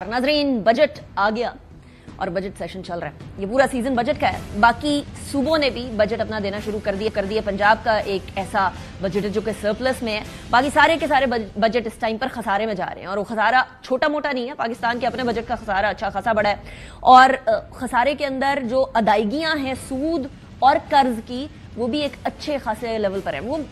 नाज़रीन, बजट आ गया और बजट सेशन चल रहा है। ये पूरा सीजन बजट का है। बाकी सूबों ने भी बजट अपना देना शुरू कर दिया। पंजाब का एक ऐसा बजट है जो कि सरप्लस में है। बाकी सारे के सारे बजट इस टाइम पर खसारे में जा रहे हैं और वो खसारा छोटा मोटा नहीं है। पाकिस्तान के अपने बजट का खसारा अच्छा खासा बड़ा है और खसारे के अंदर जो अदायगियां हैं सूद और कर्ज की, वो भी एक अच्छे खासे लेवल पर है। वो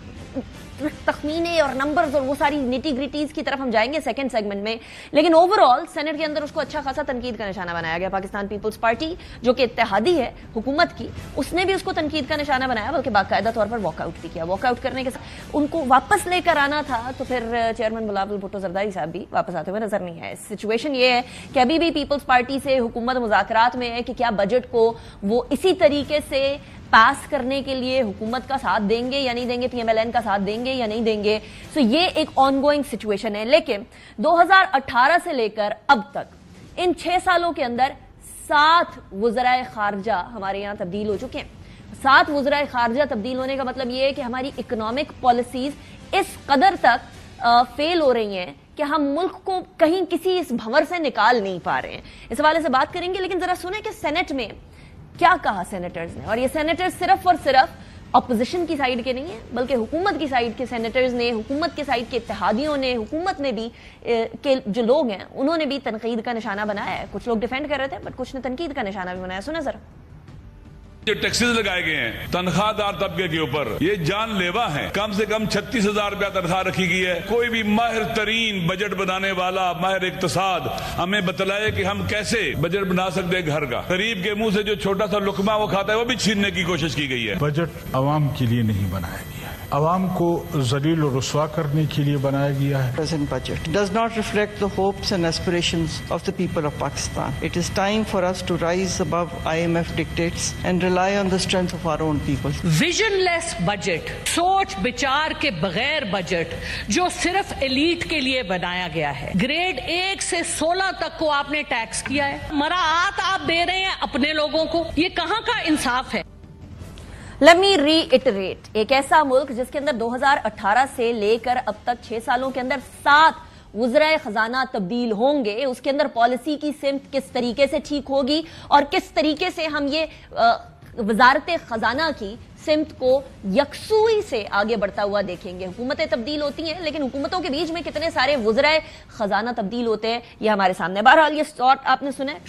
तखमीने और नंबर्स और वो सारी निटी ग्रिटीज की तरफ हम जाएंगे सेकंड सेगमेंट में, लेकिन ओवरऑल सेनेट के अंदर उसको अच्छा खासा तनकीद का निशाना बनाया गया। पाकिस्तान पीपल्स पार्टी जो कि इत्तेहादी है हुकूमत की, उसने भी उसको तनकीद का निशाना बनाया, बल्कि बाकायदा तौर पर वॉकआउट भी किया। वॉकआउट करने के साथ उनको वापस लेकर आना था तो फिर चेयरमैन बिलावल भुट्टो जरदारी साहब भी वापस आते हुए नजर नहीं आए। सिचुएशन ये है कि अभी भी पीपल्स पार्टी से हुकूमत मुज़ाकरात में है कि क्या बजट को वो इसी तरीके से पास करने के लिए हुकूमत का साथ देंगे या नहीं देंगे, पीएमएलएन का साथ देंगे या नहीं देंगे। सो ये एक ऑनगोइंग सिचुएशन है। लेकिन 2018 से लेकर अब तक इन 6 सालों के अंदर 7 वज़राए खारजा हमारे यहां तब्दील हो चुके हैं। 7 वज़राए खारजा तब्दील होने का मतलब ये है कि हमारी इकोनॉमिक पॉलिसीज इस कदर तक फेल हो रही हैं कि हम मुल्क को कहीं किसी इस भंवर से निकाल नहीं पा रहे हैं। इस हवाले से बात करेंगे, लेकिन जरा सुने कि सेनेट में क्या कहा सेनेटर्स ने। और ये सेनेटर्स सिर्फ और सिर्फ अपोजिशन की साइड के नहीं है, बल्कि हुकूमत की साइड के सेनेटर्स ने, हुकूमत के साइड के इत्तेहादियों ने, हुकूमत ने भी के जो लोग हैं उन्होंने भी तनकीद का निशाना बनाया है। कुछ लोग डिफेंड कर रहे थे बट कुछ ने तनकीद का निशाना भी बनाया। सुना जरा। जो टैक्सेस लगाए गए हैं तनख्वाहदार तबके के ऊपर, ये जानलेवा है। कम से कम 36,000 रुपया तनख्वाह रखी गई है। कोई भी माहिर तरीन बजट बनाने वाला, माहिर इक्तसाद हमें बतलाए कि हम कैसे बजट बना सकते हैं घर का। गरीब के मुंह से जो छोटा सा लुकमा वो खाता है वो भी छीनने की कोशिश की गई है। बजट आवाम के लिए नहीं बनाया गया है, आवाम को जलील और रुस्वा करने के लिए बनाया गया है। Present budget does not reflect the hopes and aspirations of the people of Pakistan. It is time for us to rise above IMF dictates and rely on the strength of our own people. Visionless budget, सोच विचार के बगैर budget जो सिर्फ elite के लिए बनाया गया है। ग्रेड 1 से 16 तक को आपने टैक्स किया है, मराआत आप दे रहे हैं अपने लोगों को। ये कहां का इंसाफ है? Let me reiterate, एक ऐसा मुल्क जिसके अंदर 2018 से लेकर अब तक 6 सालों के अंदर 7 वज़राए खजाना तब्दील होंगे, उसके अंदर पॉलिसी की सिमत किस तरीके से ठीक होगी और किस तरीके से हम ये वजारत खजाना की सिमत को यकसुई से आगे बढ़ता हुआ देखेंगे। हुकूमतें तब्दील होती हैं, लेकिन हुकूमतों के बीच में कितने सारे वज़राए खजाना तब्दील होते हैं ये हमारे सामने। बहरहाल ये शॉर्ट आपने सुना है,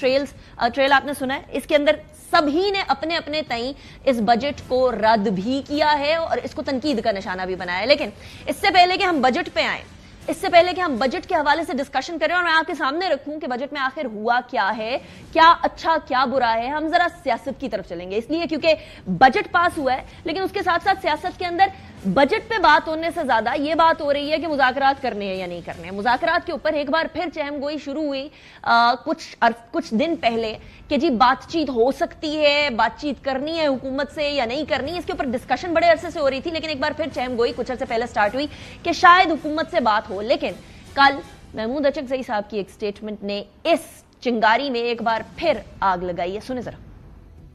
ट्रेल आपने सुना है। इसके अंदर सभी ने अपने अपने तई इस बजट को रद्द भी किया है और इसको तनकीद का निशाना भी बनाया है। लेकिन इससे पहले कि हम बजट पे आए, इससे पहले कि हम बजट के हवाले से डिस्कशन करें और मैं आपके सामने रखूं कि बजट में आखिर हुआ क्या है, क्या अच्छा क्या बुरा है, हम जरा सियासत की तरफ चलेंगे। इसलिए क्योंकि बजट पास हुआ है, लेकिन उसके साथ साथ सियासत के अंदर बजट पे बात होने से ज्यादा ये बात हो रही है कि मुज़ाकरात करने हैं या नहीं करने हैं। मुज़ाकरात के ऊपर एक बार फिर चहमगोई शुरू हुई कुछ दिन पहले कि जी बातचीत हो सकती है, बातचीत करनी है हुकूमत से या नहीं करनी। इसके ऊपर डिस्कशन बड़े अरसे से हो रही थी, लेकिन एक बार फिर चहमगोई कुछ अरसे पहले स्टार्ट हुई कि शायद हुकूमत से बात हो। लेकिन कल महमूद अचकज़ई साहब की एक स्टेटमेंट ने इस चिंगारी में एक बार फिर आग लगाई है। सुने जरा।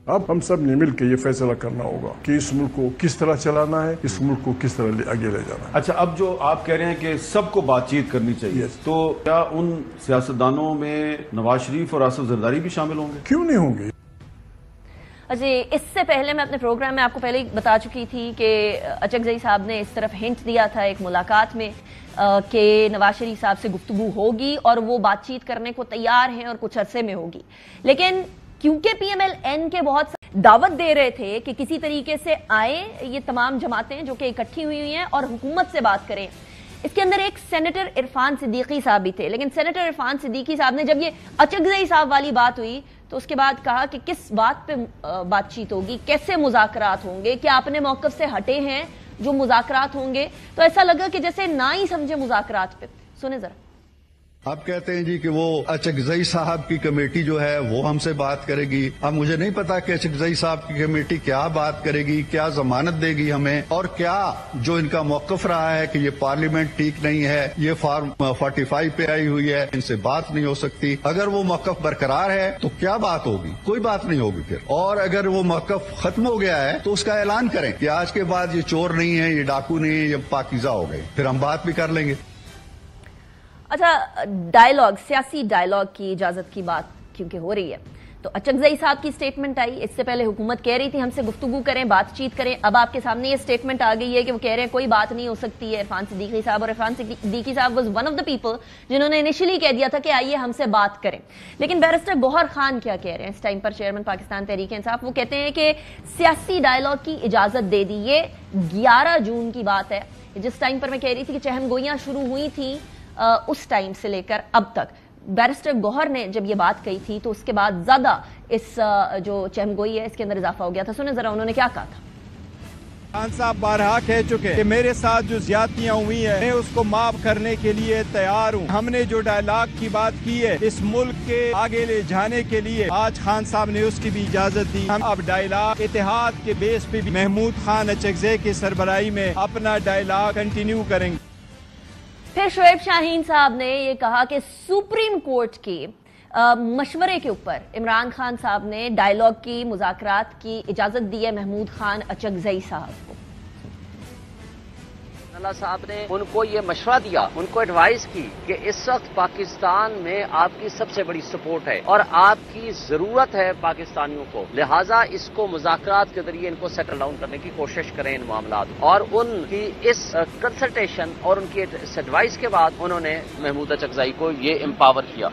अब हम सब ने मिलकर ये फैसला करना होगा कि इस मुल्क को किस तरह चलाना है, इस मुल्क को किस तरह आगे ले जाना है। अच्छा, अब जो आप कह रहे हैं कि सबको बातचीत करनी चाहिए, तो क्या उन सियासतदानों में नवाज शरीफ और आसिफ जरदारी भी शामिल होंगे? क्यों नहीं होंगे? अजी, इससे पहले मैं अपने प्रोग्राम में आपको पहले ही बता चुकी थी कि अचकज़ई साहब ने इस तरफ हिंट दिया था एक मुलाकात में कि नवाज शरीफ साहब से गुफ्तगू होगी और वो बातचीत करने को तैयार हैं और कुछ अरसे में होगी। लेकिन क्योंकि पीएमएलएन के बहुत दावत दे रहे थे कि किसी तरीके से आए ये तमाम जमातें जो कि इकट्ठी हुई हैं और हुकूमत से बात करें, इसके अंदर एक सेनेटर इरफान सिद्दीकी साहब भी थे। लेकिन सेनेटर इरफान सिद्दीकी साहब ने जब ये अचकज़ई साहब वाली बात हुई तो उसके बाद कहा कि किस बात पे बातचीत होगी, कैसे मुज़ाकरात होंगे, क्या अपने मौक़िफ़ से हटे हैं जो मुज़ाकरात होंगे। तो ऐसा लगा कि जैसे ना ही समझे मुज़ाकरात पे। सुने जरा। आप कहते हैं जी कि वो अचकज़ई साहब की कमेटी जो है वो हमसे बात करेगी। अब मुझे नहीं पता कि अचकज़ई साहब की कमेटी क्या बात करेगी, क्या जमानत देगी हमें, और क्या जो इनका मौक़िफ़ रहा है कि ये पार्लियामेंट ठीक नहीं है, ये फॉर्म 45 पे आई हुई है, इनसे बात नहीं हो सकती। अगर वो मौक़िफ़ बरकरार है तो क्या बात होगी? कोई बात नहीं होगी फिर। और अगर वो मौक़िफ़ खत्म हो गया है तो उसका ऐलान करें कि आज के बाद ये चोर नहीं है, ये डाकू नहीं है, ये पाकीज़ा हो गए, फिर हम बात भी कर लेंगे। اچھا ڈائلاگ سیاسی ڈائلاگ کی اجازت کی بات کیونکہ ہو رہی ہے تو اچکزئی صاحب کی سٹیٹمنٹ آئی. اس سے پہلے حکومت کہہ رہی تھی ہم سے گفتگو کریں بات چیت کریں. اب آپ کے سامنے یہ سٹیٹمنٹ آ گئی ہے کہ وہ کہہ رہے ہیں کوئی بات نہیں ہو سکتی ہے. عرفان صدیقی صاحب اور عرفان صدیقی صاحب was one of the people جنہوں نے انیشلی کہہ دیا تھا کہ آئیے ہم سے بات کریں. لیکن بیرسٹر گوہر خان کیا کہہ رہے ہیں اس ٹائم پر چیئرمین پاکستان تحریک انصاف؟ وہ کہتے ہیں کہ سیاسی ڈائلاگ کی اجازت دے دی. یہ 11 جون کی بات ہے جس ٹائم پر میں کہہ رہی تھی کہ چہم گوئیاں شروع ہوئی تھیں اس ٹائم سے لے کر اب تک. بیرسٹر گوہر نے جب یہ بات کہی تھی تو اس کے بعد زیادہ اس جو چہم گوئی ہے اس کے اندر اضافہ ہو گیا تھا. سنیں ذرا انہوں نے کیا کہا تھا. خان صاحب بارہا کہہ چکے کہ میرے ساتھ جو زیادتیاں ہوئی ہیں میں اس کو معاف کرنے کے لیے تیار ہوں. ہم نے جو ڈائلاگ کی بات کی ہے اس ملک کے آگے لے جانے کے لیے آج خان صاحب نے اس کی بھی اجازت دی. ہم اب ڈائلاگ اتحاد کے بیس پہ بھی محمود خان اچکزئی کی سربراہی میں اپنا ڈائلاگ کنٹینیو کریں گے. پھر شعیب شاہین صاحب نے یہ کہا کہ سپریم کورٹ کے مشورے کے اوپر عمران خان صاحب نے ڈائلاگ کی مذاکرات کی اجازت دی ہے محمود خان اچکزئی صاحب کو. اللہ صاحب نے ان کو یہ مشورہ دیا, ان کو ایڈوائز کی کہ اس وقت پاکستان میں آپ کی سب سے بڑی سپورٹ ہے اور آپ کی ضرورت ہے پاکستانیوں کو, لہٰذا اس کو مذاکرات کے ذریعے ان کو سیٹل ڈاؤن کرنے کی کوشش کریں ان معاملات. اور ان کی اس کنسلٹیشن اور ان کی اس ایڈوائز کے بعد انہوں نے محمود اچکزئی کو یہ امپاور کیا.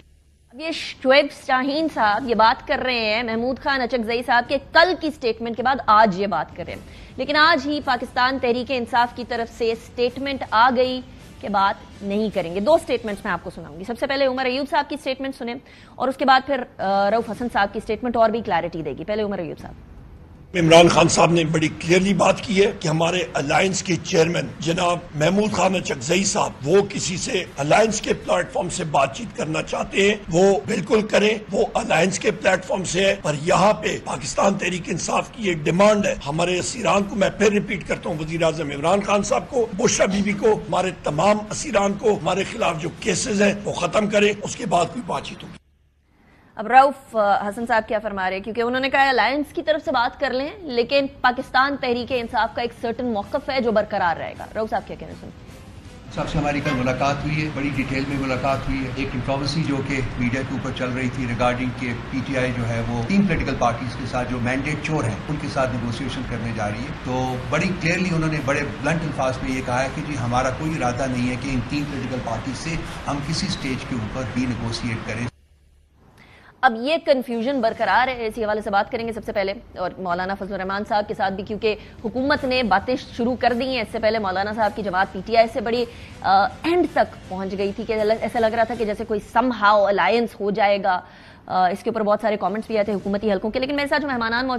یہ شعیب شاہین صاحب یہ بات کر رہے ہیں محمود خان اچکزئی صاحب کے کل کی سٹیٹمنٹ کے بعد آج یہ بات کر رہے ہیں. لیکن آج ہی پاکستان تحریک انصاف کی طرف سے سٹیٹمنٹ آ گئی کہ بات نہیں کریں گے. 2 سٹیٹمنٹس میں آپ کو سناؤں گی. سب سے پہلے عمر ایوب صاحب کی سٹیٹمنٹ سنیں اور اس کے بعد پھر رؤف حسن صاحب کی سٹیٹمنٹ اور بھی کلیئرٹی دے گی. پہلے عمر ایوب صاحب. عمران خان صاحب نے بڑی کلیئرلی بات کی ہے کہ ہمارے الائنس کے چیئرمین جناب محمود خان اچکزئی صاحب وہ کسی سے الائنس کے پلیٹ فارم سے بات چیت کرنا چاہتے ہیں وہ بالکل کریں, وہ الائنس کے پلیٹ فارم سے ہے. پر یہاں پہ پاکستان تحریک انصاف کی یہ ڈیمانڈ ہے ہمارے اسیران کو, میں پھر ریپیٹ کرتا ہوں, وزیر اعظم عمران خان صاحب کو, بشرا بی بی کو, ہمارے تمام اسیران کو ہمارے خلاف جو کیسز ہیں وہ ختم کریں, اس کے بعد کوئی بات چیت ہوگی. اب رؤف حسن صاحب کیا فرما رہے ہیں کیونکہ انہوں نے کہا الائنس کی طرف سے بات کر لیں لیکن پاکستان تحریک انصاف کا ایک سرٹن موقف ہے جو برقرار رہے گا. رؤف صاحب کیا کہنا سنیں. صاحب سے ہماری کل ملاقات ہوئی ہے, بڑی ڈیٹیل میں ملاقات ہوئی ہے. ایک کنٹروورسی جو کہ میڈیا کے اوپر چل رہی تھی ریگارڈنگ کہ پی ٹی آئی جو ہے وہ 3 پولیٹیکل پارٹیز کے ساتھ جو مینڈیٹ چور ہیں ان کے ساتھ نیگوسیشن کرنے جا رہی ہے. تو بڑی کلیئرلی انہوں نے بڑے بلنٹ الفاظ میں یہ کہا ہے کہ جی ہمارا کوئی ارادہ نہیں ہے کہ ان 3 پولیٹیکل پارٹیز سے ہم کسی سٹیج کے اوپر بھی نیگوسیٹ کریں. اب یہ کنفیوژن برقرار ہے, اسی حوالے سے بات کریں گے سب سے پہلے اور مولانا فضل الرحمان صاحب کے ساتھ بھی کیونکہ حکومت نے باتیں شروع کر دی ہیں. اس سے پہلے مولانا صاحب کی جماعت پی ٹی آئی سے بڑی اینڈ تک پہنچ گئی تھی کہ ایسا لگ رہا تھا کہ جیسے کوئی سم ہاؤ الائنس ہو جائے گا. اس کے اوپر بہت سارے کامنٹس بھی آئے تھے حکومتی حلقوں کے. لیکن میرے ساتھ جو مہمانان موجود